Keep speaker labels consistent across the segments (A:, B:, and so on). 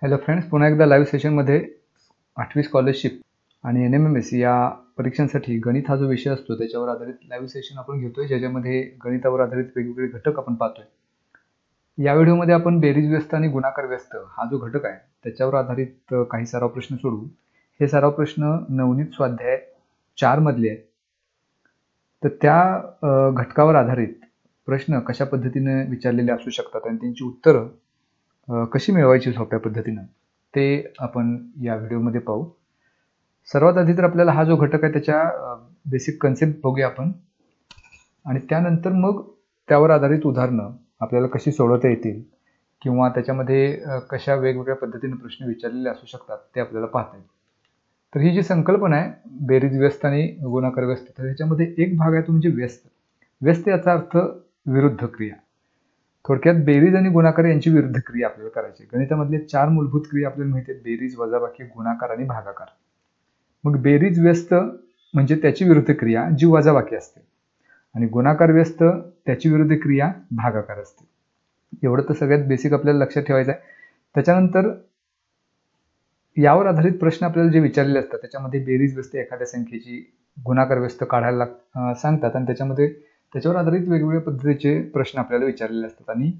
A: Hello friends, पुन्हा एकदा live सेशनमध्ये 8वी स्कॉलरशिप आणि NMMS या परीक्षांसाठी गणित हा जो विषय असतो त्याच्यावर आधारित लाईव्ह सेशन आपण घेतोय, ज्याच्यामध्ये गणितावर आधारित वेगवेगळे घटक आपण पाहतोय. या व्हिडिओमध्ये आपण बेरीज व्यस्त आणि गुणाकार व्यस्त हा जो घटक आहे त्याच्यावर आधारित काही सराव प्रश्न सोडवू. हे सराव प्रश्न नवनीत स्वाध्याय 4 मधले आहेत. तर त्या घटकावर आधारित प्रश्न कशा पद्धतीने विचारलेले असू शकतात आणि त्यांची उत्तरं कशी मिळवायची सोप्या पद्धतीनं ते आपण या व्हिडिओमध्ये पाहू. सर्वात आधी तर आपल्याला हा जो घटक आहे त्याच्या बेसिक कन्सेप्ट बघूया आपण, आणि त्यानंतर मग त्यावर आधारित उदाहरणं आपल्याला कशी सोडवता येतील किंवा त्याच्यामध्ये कशा वेगवेगळ्या पद्धतीने प्रश्न विचारलेले असू शकतात ते आपल्याला पाहता येईल. तर ही जी संकल्पना आहे बेरीज व्यस्त आणि गुणाकार व्यस्त, तर ह्याच्यामध्ये एक भाग आहे तो म्हणजे व्यस्त. व्यस्त याचा अर्थ विरुद्ध क्रिया. थोडक्यात बेरीज आणि गुणाकार यांची विरुद्ध क्रिया आपल्याला करायची. गणितामधले 4 मूलभूत क्रिया आपल्याला माहिती आहेत: बेरीज, वजाबाकी, गुणाकार आणि भागाकार. मग बेरीज व्यस्त म्हणजे त्याची विरुद्ध क्रिया जी वजाबाकी असते, आणि गुणाकार व्यस्त त्याची विरुद्ध क्रिया भागाकार असते. एवढं तर सगळ्यात बेसिक आपल्याला लक्षात ठेवायचं आहे. त्याच्यानंतर यावर आधारित प्रश्न आपल्याला जे विचारलेले असतात त्याच्यामध्ये बेरीज व्यस्त एखाद्या संख्येची गुणाकार व्यस्त काढायला सांगतात, आणि त्याच्यावर आधारित वेगवेगळ्या पद्धतीचे प्रश्न आपल्याला विचारलेले असतात आणि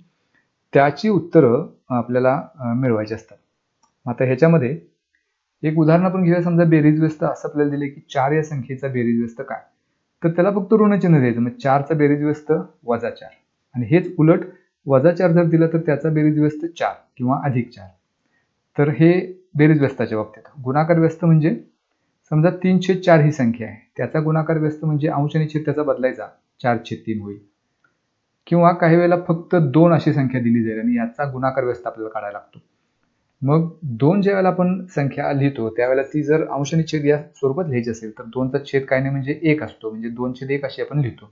A: त्याची उत्तरं आपल्याला मिळवायची असतात. आता ह्याच्यामध्ये एक उदाहरण आपण घेऊया. समजा बेरीज व्यस्त असं आपल्याला दिले की 4 या संख्येचा बेरीज व्यस्त काय, तर त्याला फक्त ऋणचिन्ह द्यायचं. मग 4चा बेरीज व्यस्त -4, आणि हेच उलट -4 जर दिलं तर त्याचा बेरीज व्यस्त 4 किंवा +4. तर हे बेरीज व्यस्ताच्या बाबतीत. गुणाकार व्यस्त म्हणजे समजा 3/4 ही संख्या आहे, त्याचा गुणाकार व्यस्त म्हणजे अंश आणि छेद त्याचा बदलायचा, 4/3 होईल. किंवा काही वेळेला फक्त 2 अशी संख्या दिली जाईल आणि याचा गुणाकार व्यस्त आपल्याला काढायला लागतो. मग 2 ज्या वेळेला आपण संख्या लिहितो त्यावेळेला ती जर अंश आणि छेद या स्वरूपात लिहायची असेल तर 2चा छेद काय नाही म्हणजे 1 असतो, म्हणजे 2/1 अशी आपण लिहितो.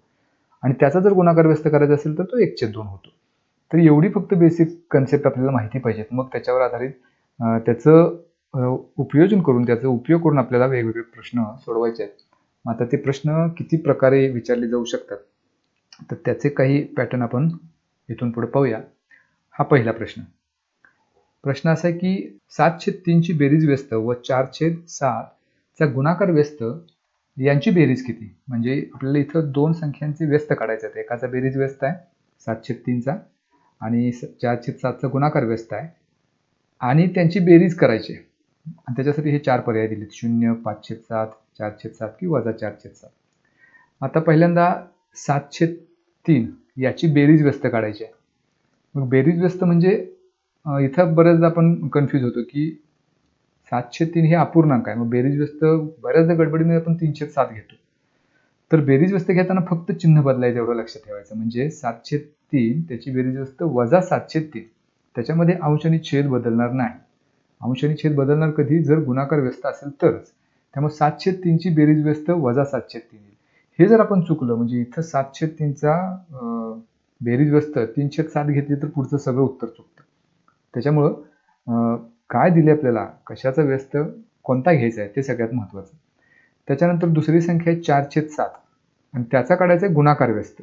A: आणि त्याचा जर गुणाकार व्यस्त करायचा असेल तर तो 1/2 होतो. तर एवढी फक्त बेसिक कन्सेप्ट आपल्याला माहिती पाहिजेत. मग त्याच्यावर आधारित त्याचं उपयोजन करून, त्याचा उपयोग करून आपल्याला वेगवेगळे प्रश्न सोडवायचे आहेत. आता ते प्रश्न किती प्रकारे विचारले जाऊ शकतात तर त्याचे काही पॅटर्न आपण इथून पुढे पाहूया. हा पहिला प्रश्न असा आहे की 7/3 ची बेरीज व्यस्त व 4/7 चा गुणाकार व्यस्त यांची बेरीज किती. म्हणजे आपल्याला इथं 2 संख्यांचे व्यस्त काढायचे आहेत. एकाचा बेरीज व्यस्त आहे 7/3 चा आणि 4/7 चा गुणाकार व्यस्त आहे, आणि त्यांची बेरीज करायची. आणि त्याच्यासाठी हे 4 पर्याय दिलेत: 0, 5/7, 4/7 की -4/7. आता पहिल्यांदा 7/3 याची बेरीज व्यस्त काढायची आहे. मग बेरीज व्यस्त म्हणजे इथं बऱ्याचदा आपण कन्फ्यूज होतो की 7/3 हे अपूर्णांक आहे. मग बेरीज व्यस्त बऱ्याचदा गडबडीमध्ये आपण 3/7 घेतो. तर बेरीज व्यस्त घेताना फक्त चिन्ह बदलायचं, एवढं लक्षात ठेवायचं. म्हणजे 7/3 त्याची बेरीज व्यस्त -7/3, त्याच्यामध्ये अंश आणि छेद बदलणार नाही. अंश आणि छेद बदलणार कधी, जर गुणाकार व्यस्त असेल तरच. त्यामुळे 7/3 ची बेरीज व्यस्त -7/3 येईल. हे जर आपण चुकलं, म्हणजे इथं 7/3 चा बेरीज व्यस्त 3/7 घेतली तर पुढचं सगळं उत्तर चुकतं. त्याच्यामुळं काय दिले आपल्याला, कशाचा व्यस्त कोणता घ्यायचा आहे ते सगळ्यात महत्त्वाचं. त्याच्यानंतर दुसरी संख्या आहे 4/7 आणि त्याचा काढायचा गुणाकार व्यस्त.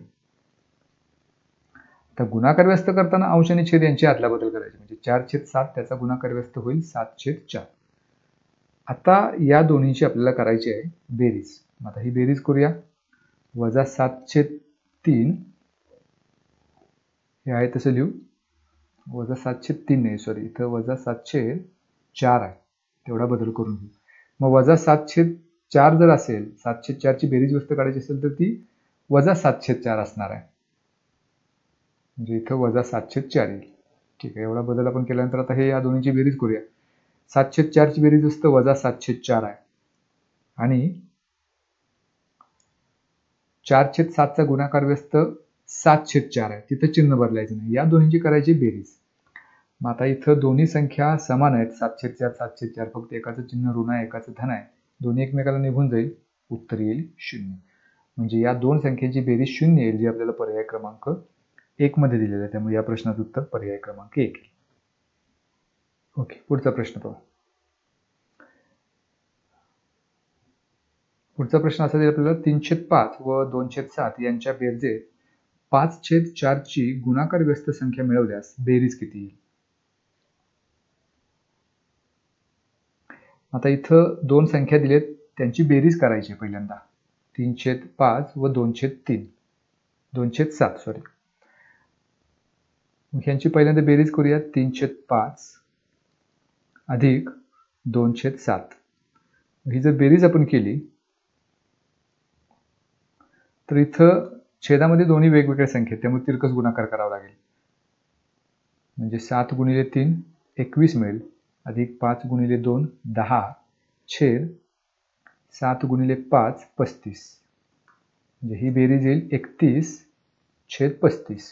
A: तर गुणाकार व्यस्त करताना अंश आणि छेद यांची अदलाबदल करायची. म्हणजे 4/7 त्याचा गुणाकार व्यस्त होईल 7/4. आता या दोन्हीची आपल्याला करायची आहे बेरीज. आता ही बेरीज करूया. -7/3 हे आहे तसं लिहू. -7/3 नाही, सॉरी, इथं -7/4 आहे, तेवढा बदल करून घेऊ. मग -7/4 जर असेल, 7/4 ची बेरीज व्यस्त काढायची असेल तर ती -7/4 असणार आहे. म्हणजे इथं -7/4 येईल. ठीक आहे, एवढा बदल आपण केल्यानंतर आता हे या दोन्हीची बेरीज करूया. 7/4 ची बेरीज व्यस्त -7/4 आहे, आणि 4/7 चा गुणाकार व्यस्त 7/4 आहे. तिथं चिन्ह बदलायचं नाही. या दोन्हीची करायची बेरीज. मग आता इथं दोन्ही संख्या समान आहेत, 7/4 7/4, फक्त एकाचं चिन्ह ऋण आहे एकाचं धन आहे. दोन्ही एकमेकाला निघून जाईल, उत्तर येईल 0. म्हणजे या दोन संख्येची बेरीज 0 येईल, जी आपल्याला पर्याय क्रमांक 1 मध्ये दिलेलं आहे. त्यामुळे या प्रश्नाचं उत्तर पर्याय क्रमांक 1 येईल. ओके, पुढचा प्रश्न पाहू. पुढचा प्रश्न असा दिला आपल्याला: 3/5 व 2/7 यांच्या बेरजेत 5/4 ची गुणाकार व्यस्त संख्या मिळवल्यास बेरीज किती येईल. आता इथं दोन संख्या दिलेत, त्यांची बेरीज करायची पहिल्यांदा. 3/5 व 2/3 2/7 सॉरी. मग ह्यांची पहिल्यांदा बेरीज करूया. 3/5 अधिक 2/7. ही जर बेरीज आपण केली तर इथं छेदामध्ये दोन्ही वेगवेगळ्या संख्या आहेत, त्यामुळे तिरकस गुणाकार करावा लागेल. म्हणजे 7 × 3 21 मिळेल, अधिक 5 × 2 10 छेद 7 × 5 35. म्हणजे ही बेरीज येईल 31/35.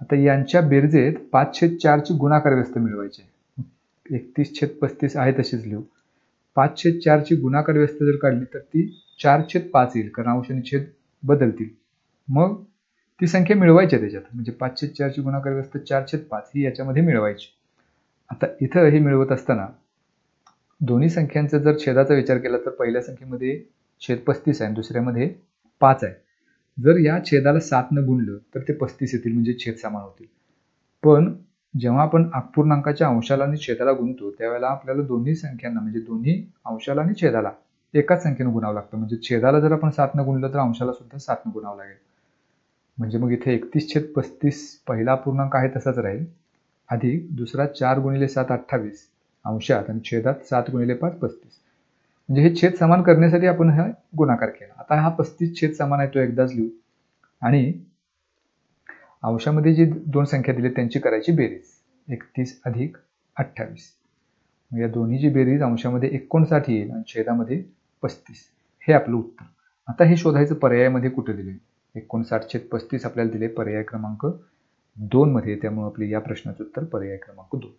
A: आता यांच्या बेरजेत 5/4 ची गुणाकार व्यस्त मिळवायचे. 31/35 आहे तशीच लिहू. 5/4 ची गुणाकार व्यस्त जर काढली तर ती 4/5 येईल, कारण अंश आणि छेद बदलतील. मग ती संख्या मिळवायची त्याच्यात, म्हणजे 5/4 ची गुणाकार व्यस्त 4/5 ही याच्यामध्ये मिळवायची. आता इथं हे मिळवत असताना दोन्ही संख्यांचा जर छेदाचा विचार केला तर पहिल्या संख्येमध्ये छेद 35 आहे, दुसऱ्यामध्ये 5 आहे. जर या छेदाला 7 न गुणलं तर ते 35 येतील, म्हणजे छेद समान होतील. पण जेव्हा आपण अपूर्णांकाच्या अंशाला आणि छेदाला गुणतो त्यावेळेला आपल्याला दोन्ही संख्यांना, म्हणजे दोन्ही अंशाला आणि छेदाला एकाच संख्येनं गुणावं लागतं. म्हणजे छेदाला जर आपण 7 न गुणलं तर अंशाला सुद्धा 7 न गुणावं लागेल. म्हणजे मग इथे 31/35 पहिला अपूर्णांक आहे तसाच राहील, अधिक दुसरा 4 × 7 28 अंशात आणि छेदात 7 × 5 35. म्हणजे हे छेद समान करण्यासाठी आपण हा गुणाकार केला. आता हा 35 छेद समान आहे तो एकदाच लिहू, आणि अंशामध्ये जी दोन संख्या दिली त्यांची करायची बेरीज. 31 अधिक 28. या दोन्हीची बेरीज अंशामध्ये 59 येईल आणि छेदामध्ये 35. हे आपलं उत्तर. आता हे शोधायचं पर्यायामध्ये कुठे दिले. 59/35 आपल्याला दिले पर्याय क्रमांक 2 मध्ये, त्यामुळे आपले या प्रश्नाचं उत्तर पर्याय क्रमांक 2.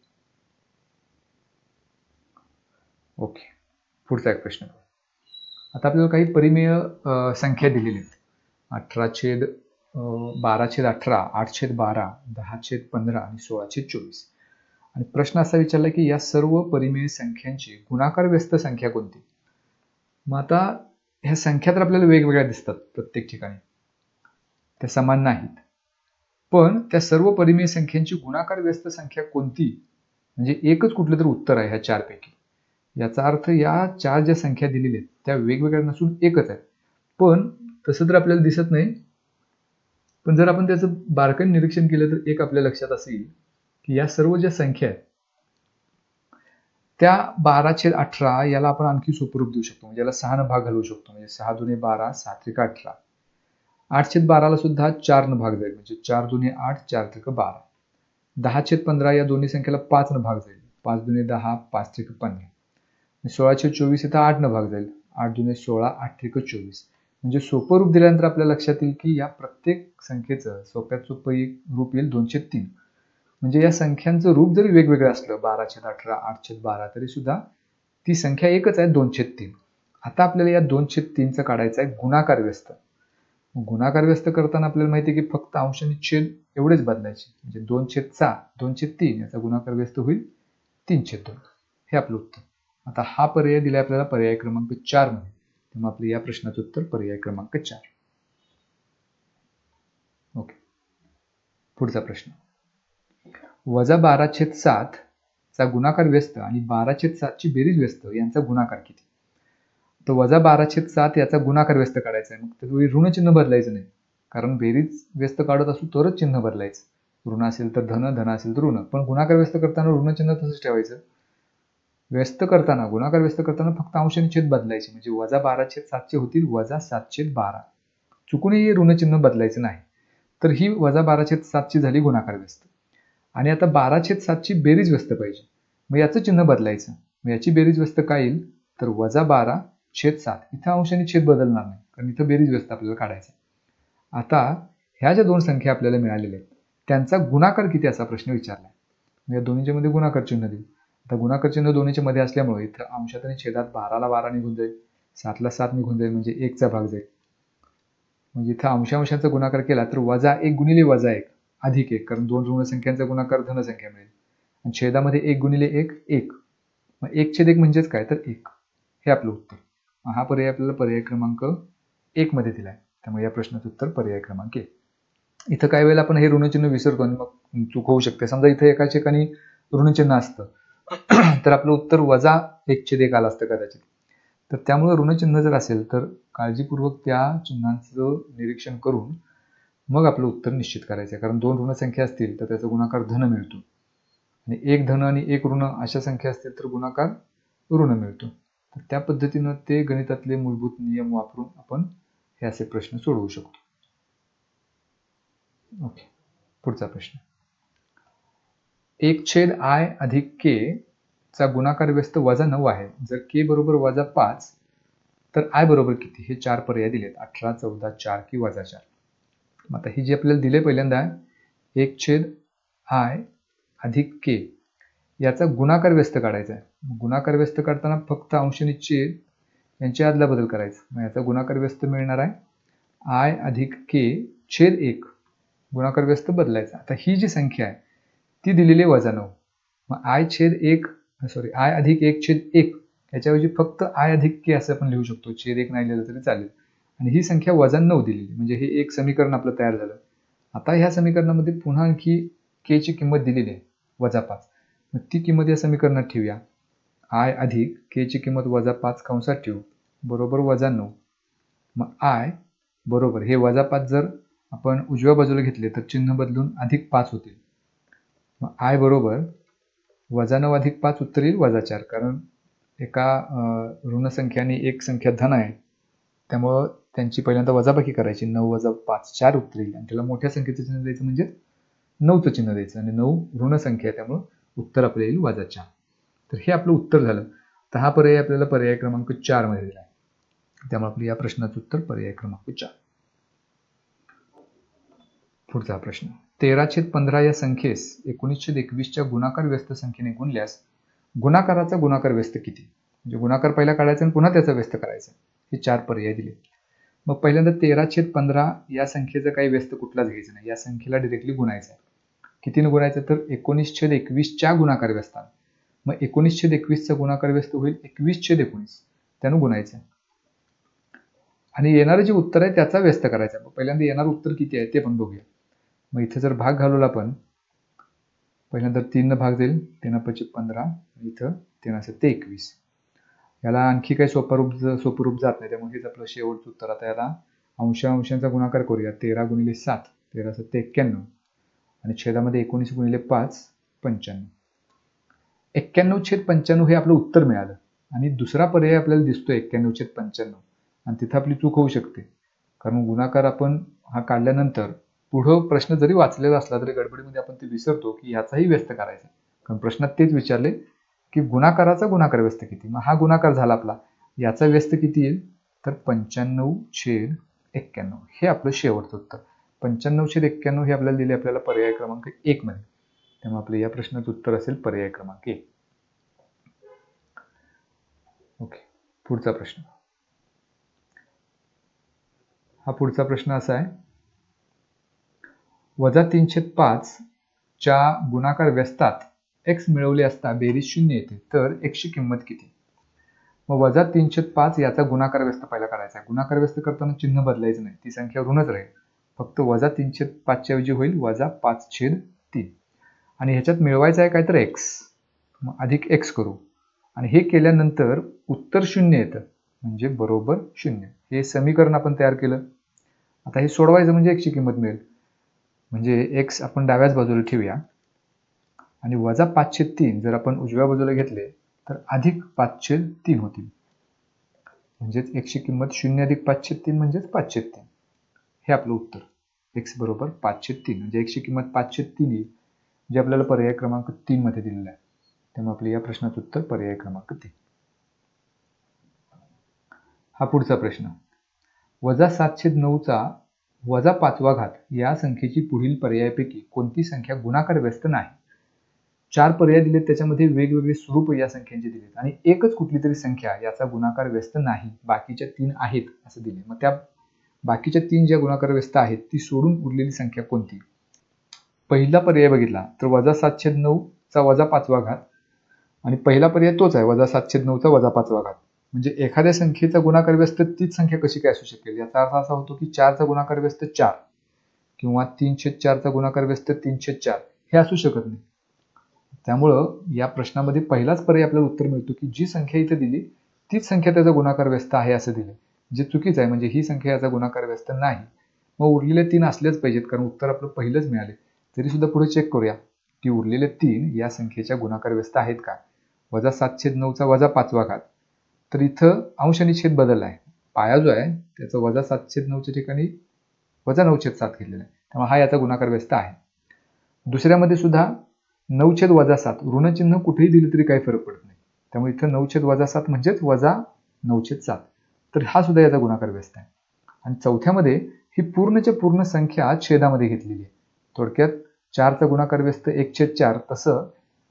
A: ओके, पुढचा एक प्रश्न. आता आपल्याला काही परिमेय संख्या दिलेल्या आहेत. 18/12, 8/18, 8/12, 10/15 आणि 16/24. आणि प्रश्न असा विचारला की या सर्व परिमेय संख्यांची गुणाकार व्यस्त संख्या कोणती. मग आता ह्या संख्या तर आपल्याला वेगवेगळ्या दिसतात प्रत्येक ठिकाणी, त्या समान नाहीत. पण त्या सर्व परिमेय संख्यांची गुणाकार व्यस्त संख्या कोणती, म्हणजे एकच कुठलं तरी उत्तर आहे ह्या चारपैकी. याचा अर्थ या चार ज्या संख्या दिलेल्या आहेत त्या वेगवेगळ्या नसून एकच आहेत. पण तसं तर आपल्याला दिसत नाही, पण जर आपण त्याचं बारकाईने निरीक्षण केलं तर एक आपल्या लक्षात असेल की या सर्व ज्या संख्या आहेत त्या 12/18 याला आपण आणखी सोपं रूप देऊ शकतो, म्हणजे याला 6 न भाग घालवू शकतो. म्हणजे 6 दुने 12, 7 त्रिक 18. 8/12 ला सुद्धा 4 न भाग जाईल, म्हणजे 4 दुने 8, 4 त्रिक 12. 10/15 या दोन्ही संख्येला 5 न भाग जाईल, 5 दुने 10, 5 त्रिक 15. 16/24 इथं 8 न भाग जाईल, 8 दुने 16, 8 त्रिक 24. म्हणजे सोपं रूप दिल्यानंतर आपल्या लक्षात येईल की या प्रत्येक संख्येचं सोप्यात सोपं एक रूप येईल 2/3. म्हणजे या संख्यांचं रूप जरी वेगवेगळं असलं 12/18, 8/12, तरी सुद्धा ती संख्या एकच आहे 2/3. आता आपल्याला या 2/3 काढायचा आहे गुणाकार व्यस्त. गुणाकार व्यस्त करताना आपल्याला माहिती आहे की फक्त अंश आणि छेद एवढेच बदलायचे, म्हणजे 2/6, 2/3 याचा गुणाकार व्यस्त होईल 3/2. हे आपलं उत्तर. आता हा पर्याय दिलाय आपल्याला पर्याय क्रमांक 4 मध्ये, त्यामुळे आपलं या प्रश्नाचं उत्तर पर्याय क्रमांक 4. ओके, पुढचा प्रश्न. -12/7 चा गुणाकार व्यस्त आणि 12/7 ची बेरीज व्यस्त यांचा गुणाकार किती. तर -12/7 याचा गुणाकार व्यस्त काढायचा आहे. मग त्यावेळी ऋण चिन्ह बदलायचं नाही, कारण बेरीज व्यस्त काढत असू तरच चिन्ह बदलायचं. ऋण असेल तर धन, धन असेल तर ऋण, पण गुणाकार व्यस्त करताना ऋण चिन्ह तसंच ठेवायचं. व्यस्त करताना, गुणाकार व्यस्त करताना फक्त अंश आणि छेद बदलायचे, म्हणजे -12/7 चे होतील -7/12. चुकूनही ऋण चिन्ह बदलायचं नाही. तर ही -12/7 ची झाली गुणाकार व्यस्त. आणि आता 12/7 ची बेरीज व्यस्त पाहिजे, मग याचं चिन्ह बदलायचं. मग याची बेरीज व्यस्त काय येईल तर -12/7. इथं अंश आणि छेद बदलणार नाही, कारण इथं बेरीज व्यस्त आपल्याला काढायचं. आता ह्या ज्या दोन संख्या आपल्याला मिळालेल्या आहेत त्यांचा गुणाकार किती असा प्रश्न विचारला. या दोन्हीच्या मध्ये गुणाकार चिन्ह देऊ. आता गुणाकार चिन्ह दोन्हीच्या मध्ये असल्यामुळे इथं अंशात आणि छेदात 12ला 12 निघून जाईल, 7ला 7 निघून जाईल, म्हणजे 1चा भाग जाईल. म्हणजे इथं अंशांशाचा गुणाकार केला तर -1 गुणिले -1 अधिक 1, कारण दोन ऋण संख्यांचा गुणाकार धन संख्या मिळेल. आणि छेदामध्ये 1 गुणिले 1 1. मग 1/1 म्हणजेच काय तर 1. हे आपलं उत्तर. हा पर्याय आपल्याला पर्याय क्रमांक 1 मध्ये दिलाय, त्यामुळे या प्रश्नाचं उत्तर पर्याय क्रमांक 1. इथं काही वेळेला आपण हे ऋणचिन्ह विसरतो आणि मग चूक होऊ शकते. समजा इथं एकाच ठिकाणी ऋणचिन्ह असतं तर आपलं उत्तर -1/1 आलं असतं कदाचित. तर त्यामुळे ऋणचिन्ह जर असेल तर काळजीपूर्वक त्या चिन्हांचं निरीक्षण करून मग आपलं उत्तर निश्चित करायचं आहे. कारण 2 ऋणसंख्या असतील तर त्याचा गुणाकार धन मिळतो आणि 1 धन आणि 1 ऋण अशा संख्या असतील तर गुणाकार ऋण मिळतो. तर त्या पद्धतीनं ते गणितातले मूलभूत नियम वापरून आपण हे असे प्रश्न सोडवू शकतो. ओके, पुढचा प्रश्न. 1/i अधिक k चा गुणाकार व्यस्त -9 आहे. जर k बरोबर -5 तर i बरोबर किती? हे 4 पर्याय दिलेत. 18, 14, 4 की -4. आता ही जी आपल्याला दिले पहिल्यांदा 1/i अधिक k याचा गुणाकार व्यस्त काढायचा आहे. गुणाकार व्यस्त काढताना फक्त अंश आणि छेद यांची अदला बदल करायचं. मग याचा गुणाकार व्यस्त मिळणार आहे i अधिक k छेद 1. गुणाकार व्यस्त बदलायचा. आता ही जी संख्या आहे ती दिलेली -9. मग i अधिक 1/1 याच्याऐवजी फक्त i अधिक k असं आपण लिहू शकतो. छेद 1 नाही लिहिलं तरी चालेल. आणि ही संख्या -9 दिलेली, म्हणजे हे एक समीकरण आपलं तयार झालं. आता ह्या समीकरणामध्ये पुन्हा आणखी k ची किंमत दिलेली आहे -5. मग ती किंमत या समीकरणात ठेवूया. i अधिक k ची किंमत -5 कंसात ठेवू बरोबर -9. मग i बरोबर हे -5 जर आपण उजव्या बाजूला घेतले तर चिन्ह बदलून +5 होतील. मग i बरोबर -9 अधिक 5 उत्तर येईल -4. कारण एका ऋणसंख्याने एक संख्या धन आहे त्यामुळं त्यांची पहिल्यांदा वजाबाकी करायची. 9 - 5 4 उत्तर येईल आणि त्याला मोठ्या संख्येचं चिन्ह द्यायचं म्हणजे 9चं चिन्ह द्यायचं आणि 9 ऋणसंख्या आहे त्यामुळं उत्तर आपल्याला येईल -4. तर हे आपलं उत्तर झालं. तर हा पर्याय आपल्याला पर्याय क्रमांक 4 मध्ये दिला आहे. त्यामुळे आपलं या प्रश्नाचं उत्तर पर्याय क्रमांक 4. पुढचा प्रश्न. 13/15 या संख्येस 19/21च्या गुणाकार व्यस्त संख्येने गुणल्यास गुणाकाराचा गुणाकार व्यस्त किती? म्हणजे गुणाकार पहिला काढायचा आणि पुन्हा त्याचा व्यस्त करायचा. हे 4 पर्याय दिले. मग पहिल्यांदा 13/15 या संख्येचा काही व्यस्त कुठलाच घ्यायचा नाही. या संख्येला डिरेक्टली गुणायचं आहे. कितीनं गुणायचं तर 19/21च्या गुणाकार व्यस्तानं. मग 19/21चा गुणाकार व्यस्त होईल 21/19 त्यानं गुणायचं. आणि येणारं जे उत्तर आहे त्याचा व्यस्त करायचा. मग पहिल्यांदा येणारं उत्तर किती आहे ते पण बघूया. मग इथे जर भाग घालवला आपण पहिल्यांदा 3 भाग जाईल 3×5 = 15. इथं 3×7 = 21. याला आणखी काही सोपं रूप जात नाही त्यामुळे हेच आपलं शेवटचं उत्तर. आता याला अंशांचा गुणाकार करूया. 13 × 7 13×7 = 91 आणि छेदामध्ये 19 × 5 95. 91/95 हे आपलं उत्तर मिळालं आणि दुसरा पर्याय आपल्याला दिसतोय 91/95 आणि तिथं आपली चूक होऊ शकते. कारण गुणाकार आपण हा काढल्यानंतर पुढं प्रश्न जरी वाचलेला असला तरी गडबडीमध्ये आपण ते विसरतो की याचाही व्यस्त करायचा. कारण प्रश्नात तेच विचारले की गुणाकाराचा गुणाकार व्यस्त किती. मग हा गुणाकार झाला आपला, याचा व्यस्त किती येईल तर 95/91 हे आपलं शेवटचं उत्तर. 95/91 हे आपल्याला दिले आपल्याला पर्याय क्रमांक 1 मध्ये. त्यामुळे आपलं या प्रश्नाचं उत्तर असेल पर्याय क्रमांक 1. ओके, पुढचा प्रश्न. हा पुढचा प्रश्न असा आहे. -3/5 च्या गुणाकार व्यस्तात x मिळवले असता बेरीज 0 येते तर x ची किंमत किती? मग -3/5 याचा गुणाकार व्यस्त पहिला काढायचा आहे. गुणाकार व्यस्त करताना चिन्ह बदलायचं नाही, ती संख्या ऋणच राहील. फक्त -3/5 च्या ऐवजी होईल -5/3 आणि ह्याच्यात मिळवायचं आहे काय तर x. मग अधिक x करू आणि हे केल्यानंतर उत्तर 0 येतं म्हणजे बरोबर 0. हे समीकरण आपण तयार केलं. आता हे सोडवायचं म्हणजे x ची किंमत मिळेल. म्हणजे x आपण डाव्याच बाजूला ठेवूया आणि -5/3 जर आपण उजव्या बाजूला घेतले तर अधिक 5/3 होतील. म्हणजेच x ची किंमत 0 अधिक 5/3 म्हणजेच 5/3. हे आपलं उत्तर. x बरोबर 5/3 म्हणजे x ची किंमत 5/3 येईल जे आपल्याला पर्याय क्रमांक 3 मध्ये दिलेलं आहे. त्यामुळे आपलं या प्रश्नाचं उत्तर पर्याय क्रमांक 3. हा पुढचा प्रश्न. -7/9 चा -5वा या संख्येची पुढील पर्यायापैकी कोणती संख्या गुणाकार व्यस्त नाही? 4 पर्याय दिलेत त्याच्यामध्ये वेगवेगळे स्वरूप या संख्यांचे दिलेत आणि एकच कुठली तरी संख्या याचा गुणाकार व्यस्त नाही, बाकीच्या 3 आहेत असं दिले. मग त्या बाकीच्या 3 ज्या गुणाकार व्यस्त आहेत ती सोडून उरलेली संख्या कोणती? पहिला पर्याय बघितला तर -7/9 चा -5वा आणि पहिला पर्याय तोच आहे -7/9 चा -5वा. म्हणजे एखाद्या संख्येचा गुणाकार व्यस्त तीच संख्या कशी काय असू शकेल? याचा अर्थ असा होतो की 4 चा गुणाकार व्यस्त 4 किंवा 3/4 चा गुणाकार व्यस्त 3/4 हे असू शकत नाही. त्यामुळं या प्रश्नामध्ये पहिलाच पर्याय आपल्याला उत्तर मिळतो की जी संख्या इथे दिली तीच संख्या त्याचा गुणाकार व्यस्त आहे असं दिले, जे चुकीचं आहे. म्हणजे ही संख्या याचा गुणाकार व्यस्त नाही. मग उरलेले 3 असलेच पाहिजेत, कारण उत्तर आपलं पहिलंच मिळाले. तरी सुद्धा पुढे चेक करूया की उरलेले 3 या संख्येच्या गुणाकार व्यस्त आहेत का. -7/9चा -5 तर इथं अंश आणि छेद बदलला आहे. पाया जो आहे त्याचा -7/9च्या ठिकाणी -9/7 घेतलेला आहे, त्यामुळे हा याचा गुणाकार व्यस्त आहे. दुसऱ्यामध्ये सुद्धा 9/-7 ऋणचिन्ह कुठेही दिले तरी काही फरक पडत नाही, त्यामुळे इथं 9/-7 म्हणजेच -9/7, तर हा सुद्धा याचा गुणाकार व्यस्त आहे. आणि चौथ्यामध्ये ही पूर्णच्या पूर्ण संख्या छेदामध्ये घेतलेली आहे. थोडक्यात 4चा गुणाकार व्यस्त 1/4, तसं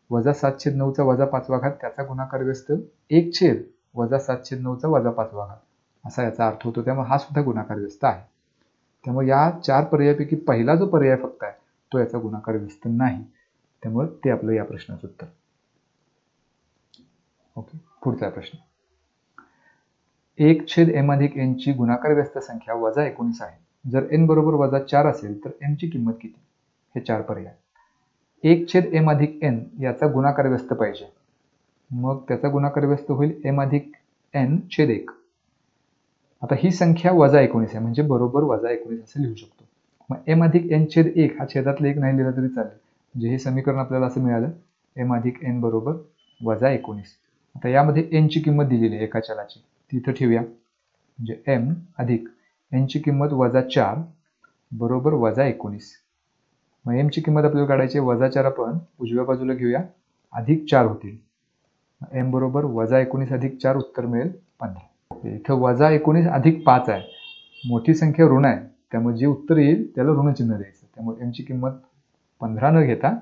A: -7/9चा -5 त्याचा गुणाकार व्यस्त 1/-7/9चा -5 असा याचा अर्थ होतो. त्यामुळे हा सुद्धा गुणाकार व्यस्त आहे. त्यामुळे या 4 पर्यायापैकी पहिला जो पर्याय फक्त आहे तो याचा गुणाकार व्यस्त नाही. त्यामुळे ते आपलं या प्रश्नाचं उत्तर. ओके, पुढचा प्रश्न. 1/m+n ची गुणाकार व्यस्त संख्या -19 आहे. जर n बरोबर -4 असेल तर m ची किंमत किती. हे 4 पर्याय. 1/m+n याचा गुणाकार व्यस्त पाहिजे, मग त्याचा गुणाकार व्यस्त होईल m+n/1. आता ही संख्या -19 आहे, म्हणजे बरोबर -19 असं लिहू शकतो. मग m+n/1 हा छेदातला 1 नाही लिहिला तरी चालेल. म्हणजे हे समीकरण आपल्याला असं मिळालं, m+n बरोबर -19. आता यामध्ये n ची किंमत दिलेली आहे एका चलाची, ती इथं ठेवूया. म्हणजे m अधिक n ची किंमत -4 बरोबर -19. मग m ची किंमत आपल्याला काढायची आहे, -4 आपण उजव्या बाजूला घेऊया, अधिक 4 होतील. m बरोबर -19 अधिक 4 उत्तर मिळेल 15. इथं -19 अधिक 5 आहे, मोठी संख्या ऋण आहे, त्यामुळे जे उत्तर येईल त्याला ऋणचिन्ह द्यायचं. त्यामुळे m ची किंमत 15 न घेता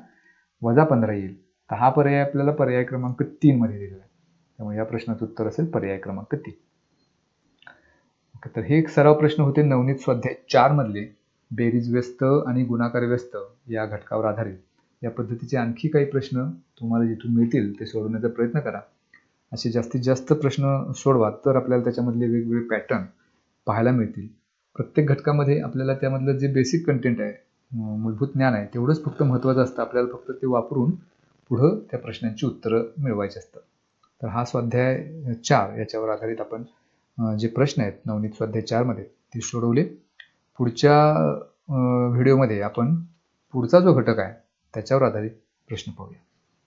A: -15 येईल. तर हा पर्याय आपल्याला पर्याय क्रमांक 3 मध्ये दिलेला आहे. त्यामुळे या प्रश्नाचं उत्तर असेल पर्याय क्रमांक 3. तर हे एक सराव प्रश्न होते नवनीत स्वाध्याय 4 मधले, बेरीज व्यस्त आणि गुणाकार व्यस्त या घटकावर आधारित. या पद्धतीचे आणखी काही प्रश्न तुम्हाला जिथून मिळतील ते सोडवण्याचा प्रयत्न करा. असे जास्तीत जास्त प्रश्न सोडवा, तर आपल्याला त्याच्यामधले वेगवेगळे पॅटर्न पाहायला मिळतील. प्रत्येक घटकामध्ये आपल्याला त्यामधलं जे बेसिक कंटेंट आहे, मूलभूत ज्ञान आहे, तेवढंच फक्त महत्त्वाचं असतं. आपल्याला फक्त ते वापरून पुढं त्या प्रश्नांची उत्तरं मिळवायची असतात. तर हा स्वाध्याय 4 याच्यावर आधारित आपण जे प्रश्न आहेत नवनीत स्वाध्याय 4 मध्ये ते सोडवले. पुढच्या व्हिडिओमध्ये आपण पुढचा जो घटक आहे त्याच्यावर आधारित प्रश्न पाहूया.